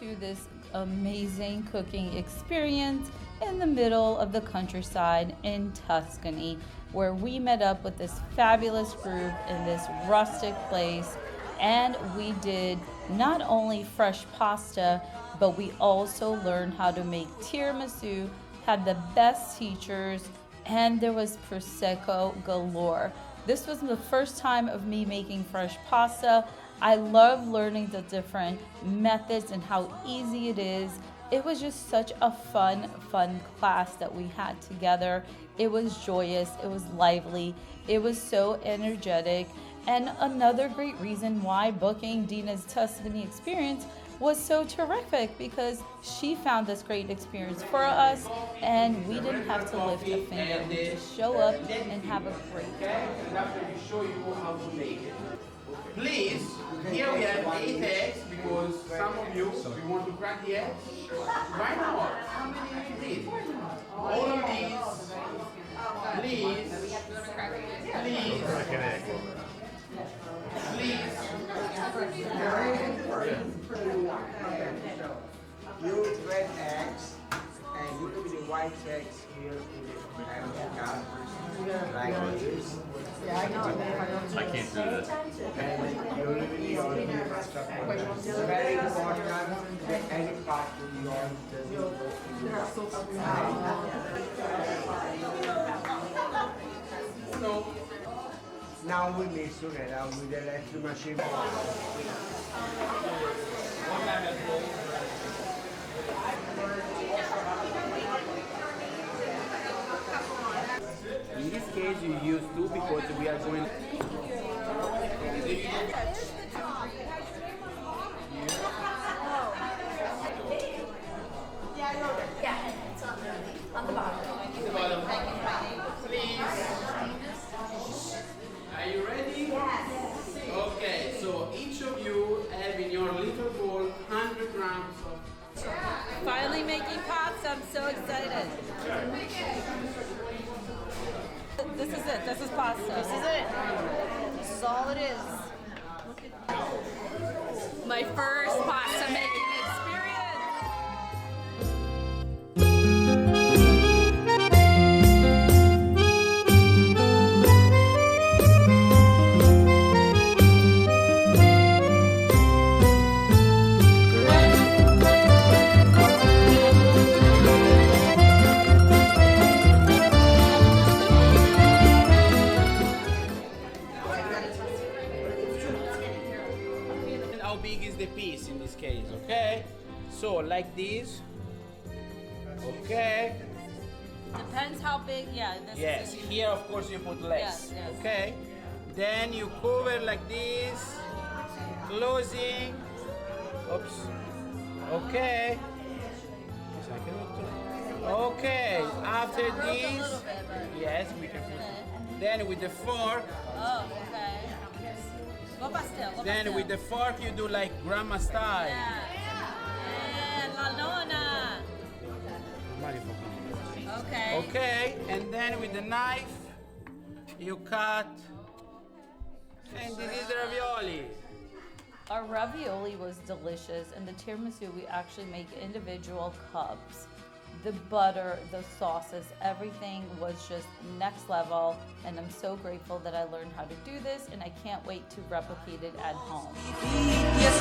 into this amazing cooking experience in the middle of the countryside in Tuscany, where we met up with this fabulous group in this rustic place, and we did not only fresh pasta, but we also learned how to make tiramisu, had the best teachers, and there was prosecco galore. This was the first time of me making fresh pasta. I love learning the different methods and how easy it is. It was just such a fun class that we had together. It was joyous, it was lively, it was so energetic. And another great reason why booking Dena's Tuscany experience was so terrific, because she found this great experience for us and we didn't have to lift a finger. We just show up and have a great time. And after we show you how to make it. Please, here we have 8 eggs, because some of you want to crack the eggs. Why not? How many please? All of these. Please. Use red eggs, and you put the white eggs here in the cup, like this. I can't do this. And you really it's very important that any part of the oil doesn't go. Now we mix together with the electric machine. In this case, you use 2 because we are going. On the bottom. Please. Are you ready? Yes. Okay, so each of you have in your little bowl 100 grams of. Finally making pasta, I'm so excited. This is it, this is pasta. This is it. This is all it is. My first pasta making experience. How big is the piece in this case, okay? So like this, okay? Depends how big, yeah. Yes, here of course you put less, Yes. okay? Then you cover like this, closing, oops, okay? Okay, after this, yes, we can put it. Then with the fork, Oh, okay. Go pastel, go then pastel. with the fork you do like grandma style. Yeah, la nonna. Okay. Okay, and then with the knife you cut, and this is the ravioli. Our ravioli was delicious, and the tiramisu we actually make individual cups. The butter, the sauces, everything was just next level, and I'm so grateful that I learned how to do this, and I can't wait to replicate it at home. Yes,